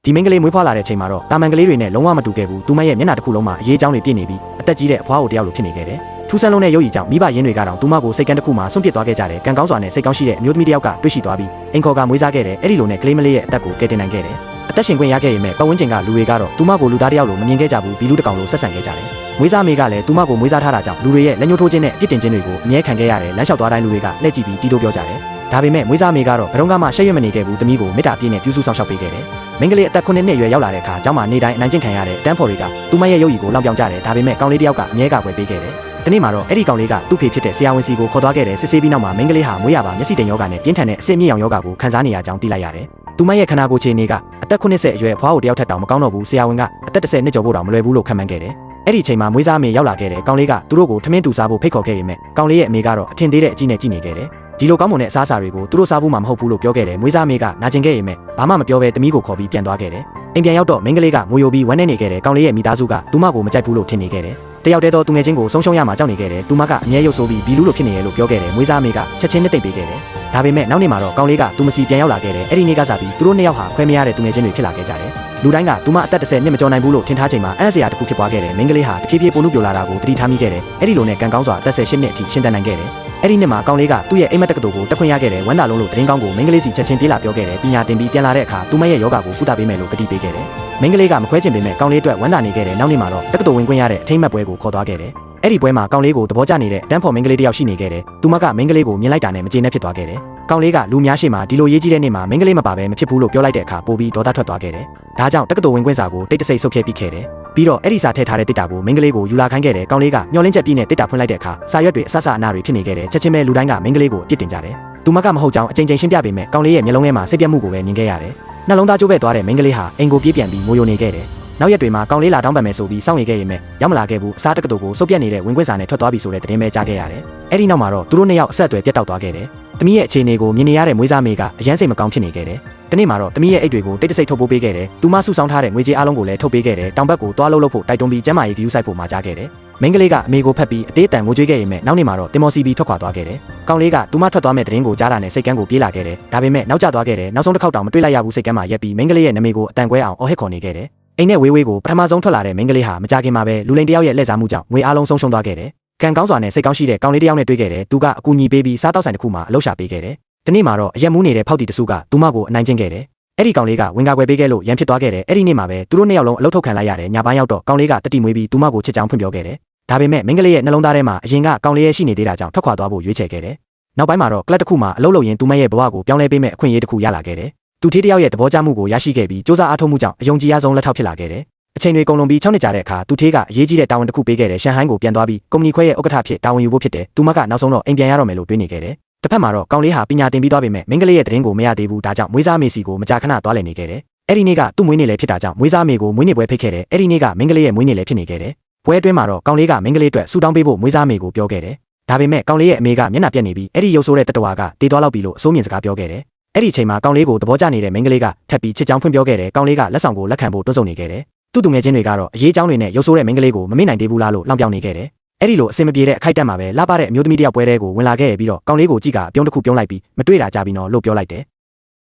ဒီမင်းကလေးမွေးဖွားလာတဲ့ချိန်မှာတော့တာမန်ကလေးတွေနဲ့လုံးဝမတူခဲ့ဘူးသူမရဲ့မျက်နှာတစ်ခုလုံးမှာအရေးအကြောင်းတွေပြည့်နေပြီးအသက်ကြီးတဲ့အဖွားကိုတယောက်လိုဖြစ်နေခဲ့တယ်ထူးဆန်းလုံးတဲ့ရုပ်ရည်ကြောင့်မိဘရင်းတွေကတော့သူမကိုစိတ်ကန်းတစ်ခုမှာဆွန့်ပစ်သွားခဲ့ကြတယ်ကံကောင်းစွာနဲ့စိတ်ကောင်းရှိတဲ့အမျိုးသမီးတစ်ယောက်ကတွေ့ရှိသွားပြီးအင်ခေါ်ကမွေးစားခဲ့တယ်အဲ့ဒီလိုနဲ့ကလေးမလေးရဲ့အသက်ကိုကယ်တင်နိုင်ခဲ့တယ်အသက်ရှင်ခွင့်ရခဲ့ရင်မဲ့ပတ်ဝန်းကျင်ကလူတွေကတော့သူမကိုလူသားတစ်ယောက်လိုမမြင်ခဲ့ကြဘူးဘီလူတစ်ကောင်လိုဆက်ဆံခဲ့ကြတယ်မွေးစားမေကလည်းသူမကိုမွေးစားထားတာကြောင့်လူတွေရဲ့လက်ညှိုးထိုးခြင်းနဲ့အပြစ်တင်ခြင်းတွေကိုအမြဲခံခဲ့ရတယ်လမ်းလျှောက်သွားတိုင်းလူတွေကလှည့်ကြည့်ပြီးတီးတိုးပြောကြတယ်ဒါပေမဲ့မွေးစားမေကတော့ဘယ်တော့မှရှက်ရွံ့မနေခဲ့ဘူးတမီးကိုမေတ္တာပြည့်နဲ့ပြုစုဆောင်ရှောက်ပေးခဲ့တယ်မင်းကလေးအသက်9နှစ်အရွယ်ရောက်လာတဲ့အခါကျောင်းမှာနေတိုင်းအနိုင်ကျင့်ခံရတဲ့တန်းဖော်တွေကသူမရဲ့ရုပ်ရည်ကိုလောင်ပြောင်ကြတယ်ဒါပေမဲ့ကောင်လေးတစ်ယောက်ကအမြဲကာကွယ်ပေးခဲ့တယ်တနေ့မှာတော့အဲ့ဒီကောင်လေးကသူ့ဖေဖြစ်တဲ့ဆရာဝန်စီကိုခေါ်သွားခဲ့တယ်စစ်ဆေးပြီးနောက်မှာမင်းကလေးဟာမွေးရပါမျက်စိတိမ်ယောဂနဲ့ပြင်းထန်တဲ့အဆင့်မြင့်ရောင်ယောဂကိုခံစားနေရကြောင်းသိလိုက်ရတယ်သူမရဲ့ခန္ဓာကိုယ်ခြေနေကအသက်90အရွယ်အဖွားကိုတယောက်ထက်တောင်မကောင်းတော့ဘူးဆရာဝန်ကအသက်10နှစ်ကျော်ဖို့တောင်မလွယ်ဘူးလို့ခန့်မှန်းခဲ့တယ်အဲ့ဒီအချိန်မှာမွေးစားမေရောက်လာခဲ့တယ်ကောင်လေးကသူတို့ကိုထမင်းတူစားဖို့ဖိတ်ခေါ်ခဲ့ပေမဲ့ကောင်လေးရဲ့အမေကတော့အထင်သေးတဲ့အကြည့်နဲ့ကြည့်နေခဲ့တယ်ဒီလိုကောင်းမွန်တဲ့အစားအစာတွေကိုသူတို့စားဖို့မှမဟုတ်ဘူးလို့ပြောခဲ့တယ်မွေးစားမေကနာကျင်ခဲ့ရင်မဲ့ဘာမှမပြောဘဲတမီးကိုခေါ်ပြီးပြန်သွားခဲ့တယ်အိမ်ပြန်ရောက်တော့မင်းကလေးကငိုယိုပြီးဝမ်းနေနေခဲ့တယ်ကောင်လေးရဲ့မိသားစုကသူမကိုမကြိုက်ဘူးလို့ထင်နေခဲ့တယ်တယောက်တည်းသောသူငယ်ချင်းကိုဆုံးရှုံးရမှာကြောက်နေခဲ့တယ်သူမကအမြဲရုပ်ဆိုးပြီးဘီလူလိုဖြစ်နေရလို့ပြောခဲ့တယ်မွေးစားမေကချက်ချင်းနဲ့တိတ်ပေးခဲ့တယ်ဒါပေမဲ့နောက်နေ့မှာတော့ကောင်လေးကသူမစီပြန်ရောက်လာခဲ့တယ်အဲ့ဒီနေ့ကစားပြီးသူတို့နှစ်ယောက်ဟာခွဲမရတဲ့သူငယ်ချင်းတွေဖြစ်လာခဲ့ကြတယ်လူတိုင်းကသူမအသက်10နှစ်မကျော်နိုင်ဘူးလို့ထင်ထားချိန်မှာအဲ့စရာတစ်ခုဖြစ်သွားခဲ့တယ်မင်းကလေးဟာတဖြည်းဖြည်းပိုနုပြိုလာတာကိုသတိထားမိခဲ့တယ်အဲ့ဒီလိုနဲ့ကံကောင်းစွာအသက်18နှစ်အထိရှင်းတန်းနိုင်ခဲ့တယ်အဲ့ဒီနှစ်မှာကောင်လေးကသူ့ရဲ့အိမ်မက်တက္ကသိုလ်ကိုတက်ခွင့်ရခဲ့တယ်ဝမ်းသာလုံးလို့တရင်ကောင်းကိုမင်းကလေးစီချက်ချင်းပြေးလာပြောခဲ့တယ်ပညာသင်ပြီးပြန်လာတဲ့အခါသူမရဲ့ယောဂကိုကုသပေးမယ်လို့ကတိပေးခဲ့တယ်မင်းကလေးကမခွဲချင်ပေမဲ့ကောင်လေးအတွက်ဝမ်းသာနေခဲ့တယ်နောက်နေ့မှာတော့တက္ကသိုလ်ဝင်ခွင့်ရတဲ့အထိမ်းအမှတ်ပွဲကိုခေါ်သွားခဲ့တယ်အဲ့ဒီပွဲမှာကောင်လေးကိုသဘောကျနေတဲ့တန်းဖော်မင်းကလေးတယောက်ရှိနေခဲ့တယ်သူမကမင်းကလေးကိုမြင်လိုက်တာနဲ့မကျေနပ်ဖြစ်သွားခဲ့တယ်ကောင်လေးကလူများရှိမှဒီလိုရေးကြီးတဲ့နေ့မှာမင်းကလေးမပါဘဲမဖြစ်ဘူးလို့ပြောလိုက်တဲ့အခါပိုပြီးဒေါသထွက်သွားခဲ့တယ်ဒါကြောင့်တက္ကသိုလ်ဝင်ခွင့်စာကိုတိတ်တဆိတ်ဆုတ်ဖြဲပြီးခဲ့တယ်ပြီးတော့အဲ့ဒီစာထည့်ထားတဲ့တစ်တာကိုမင်းကလေးကိုယူလာခိုင်းခဲ့တယ်ကောင်လေးကမျောလင်းချက်ပြည့်နဲ့တစ်တာဖွင့်လိုက်တဲ့အခါစာရွက်တွေအဆအနာတွေဖြစ်နေခဲ့တယ်ချက်ချင်းပဲလူတိုင်းကမင်းကလေးကိုအပြစ်တင်ကြတယ်သူမကမဟုတ်ကြောင်းအကြိမ်ကြိမ်ရှင်းပြပေမဲ့ကောင်လေးရဲ့မျက်လုံးထဲမှာစိတ်ပြတ်မှုကိုပဲမြင်ခဲ့ရတယ်နှလုံးသားကျိုးပဲသွားတဲ့မင်းကလေးဟာအိမ်ကိုပြေးပြန်ပြီးငိုယိုနေခဲ့တယ်နောက်ရက်တွေမှာကောင်လေးလာတောင်းပန်မယ်ဆိုပြီးစောင့်နေခဲ့ရင်မဲ့ရောက်မလာခဲ့ဘူးအစားတက္ကသိုလ်ကိုစုပ်ပြတ်နေတဲ့ဝင်ခွင့်စာနဲ့ထွက်သွားပြီဆိုတဲ့သတင်းပဲကြားခဲ့ရတယ်အဲ့ဒီနောက်မှာတော့သူတို့နှစ်ယောက်အဆက်အသွယ်ပြတ်တောက်သွားခဲ့တယ်တမီးရဲ့အခြေအနေကိုမြင်နေရတဲ့မွေးစားမေကအရန်စိတ်မကောင်းဖြစ်နေခဲ့တယ်တနေ့မှာတော့တမီးရဲ့အိတ်တွေကိုတိတ်တဆိတ်ထုတ်ပိုးပေးခဲ့တယ်သူမစုဆောင်းထားတဲ့ငွေကြေးအလုံးကိုလည်းထုတ်ပေးခဲ့တယ်တောင်ဘက်ကိုတွားလို့ဖို့တိုက်တွန်းပြီးကျမ်းမာရေးဂရုစိုက်ဖို့မှာကြားခဲ့တယ်မင်းကလေးကအမေကိုဖက်ပြီးအသေးအတန်ငိုကြွေးခဲ့ရင်မဲ့နောက်နေ့မှာတော့တင်မော်စီဘီထွက်ခွာသွားခဲ့တယ်ကောင်လေးကသူမထွက်သွားမဲ့သတင်းကိုကြားတာနဲ့စိတ်ကန်းကိုပြေးလာခဲ့တယ်ဒါပေမဲ့နောက်ကျသွားခဲ့တယ်နောက်ဆုံးတစ်ခေါက်တောင်မတွေ့လိုက်ရဘူးစိတ်ကန်းမှာရက်ပြီးမင်းကလေးရဲ့နာမည်ကိုအတန်ကွဲအောင်အော်ဟစ်ခေါ်နေခဲ့တယ်အိမ်နဲ့ဝေးဝေးကိုပထမဆုံးထွက်လာတဲ့မင်းကလေးဟာမကြခင်မှာပဲလူလိန်တယောက်ရဲ့လက်စားမှုကြောင့်ငွေအားလုံးဆုံးရှုံးသွားခဲ့တယ်ကံကောင်းစွာနဲ့စိတ်ကောင်းရှိတဲ့ကောင်လေးတယောက်နဲ့တွေ့ခဲ့တယ်သူကအကူအညီပေးပြီးစားတောက်ဆိုင်တစ်ခုမှာအလုပ်ရှာပေးခဲ့တယ်ဒီနေ့မှာတော့အရက်မူးနေတဲ့ဖောက်တီတစုကသူမကိုအနိုင်ကျင့်ခဲ့တယ်အဲ့ဒီကောင်လေးကဝင်ကာကွယ်ပေးခဲ့လို့ရန်ဖြစ်သွားခဲ့တယ်အဲ့ဒီနေ့မှာပဲသူတို့နှစ်ယောက်လုံးအလုပ်ထုတ်ခံလိုက်ရတယ်ညပိုင်းရောက်တော့ကောင်လေးကတတိမွေးပြီးသူမကိုချစ်ချောင်းဖွင့်ပြောခဲ့တယ်ဒါပေမဲ့မင်းကလေးရဲ့နှလုံးသားထဲမှာအရင်ကကောင်လေးရဲ့ရှိနေသေးတာကြောင့်ထွက်ခွာသွားဖို့ရွေးချယ်ခဲ့တယ်နောက်ပိုင်းမှာတော့ကလပ်တစ်ခုမှာအလုပ်လုပ်ရင်းသူမရဲ့ဘဝကိုပြောင်းလဲပေးမဲ့အခွင့်အရေးတစ်ခုရလာခဲ့တယ်သူထေးတယောက်ရဲ့သဘောကျမှုကိုရရှိခဲ့ပြီးစူးစမ်းအားထုတ်မှုကြောင့်အယုံကြည်ရဆုံးလက်ထောက်ဖြစ်လာခဲ့တယ်အချိန်တွေကုန်လွန်ပြီး6နှစ်ကြာတဲ့အခါသူထေးကအရေးကြီးတဲ့တာဝန်တစ်ခုပေးခဲ့တယ်ရှန်ဟိုင်းကိုပြန်သွားပြီးကုမ္ပဏီခွဲရဲ့ဥက္ကဋ္ဌဖြစ်တာဝန်ယူဖို့ဖြစ်တယ်သူမကနောက်ဆုံးတော့အိမ်ပြန်ရတော့မယ်လို့တွေးနေခဲ့တယ်တစ်ဖက်မှာတော့ကောင်လေးဟာပညာသင်ပြီးသွားပေမဲ့မင်းကလေးရဲ့သတင်းကိုမရသေးဘူးဒါကြောင့်မွေးစားမေစီကိုမကြာခဏသွားလည်နေခဲ့တယ်အဲ့ဒီနေ့ကသူ့မွေးနေ့လည်းဖြစ်တာကြောင့်မွေးစားမေကိုမွေးနေ့ပွဲဖိတ်ခဲ့တယ်အဲ့ဒီနေ့ကမင်းကလေးရဲ့မွေးနေ့လည်းဖြစ်နေခဲ့တယ်ပွဲအတွင်းမှာတော့ကောင်လေးကမင်းကလေးအတွက်ဆူတောင်းပေးဖို့မွေးစားမေကိုပြောခဲ့တယ်ဒါပေမဲ့ကောင်လေးရဲ့အမေကမျက်နှာပြက်နေပြီးအဲ့ဒီရုပ်ဆိုးတဲ့တတဝါကတေးသွားလောက်ပြီလို့အစိုးမြင်စကားပြောခဲ့တယ်အဲ့ဒီအချိန်မှာကောင်လေးကိုသဘောကျနေတဲ့မင်းကလေးကထပ်ပြီးချစ်ချောင်းဖွင့်ပြောခဲ့တယ်ကောင်လေးကလက်ဆောင်ကိုလက်ခံဖို့တွန့်ဆုတ်နေခဲ့တယ်သူငယ်ချင်းတွေကတော့အရေးအကြောင်းတွေနဲ့ရုပ်ဆိုးတဲ့မင်းကလေးကိုမမေ့နိုင်သေးဘူးလားလို့လောင်ပြောင်နေခဲ့တယ်အဲ့ဒီလိုအစင်မပြေတဲ့အခိုက်အတန့်မှာပဲလှပတဲ့အမျိုးသမီးတယောက်ပွဲတဲကိုဝင်လာခဲ့ပြီးတော့ကောင်လေးကိုကြည့်ကအပြုံးတစ်ခုပြုံးလိုက်ပြီးမတွေ့တာကြပြီနော်လို့ပြောလိုက်တယ်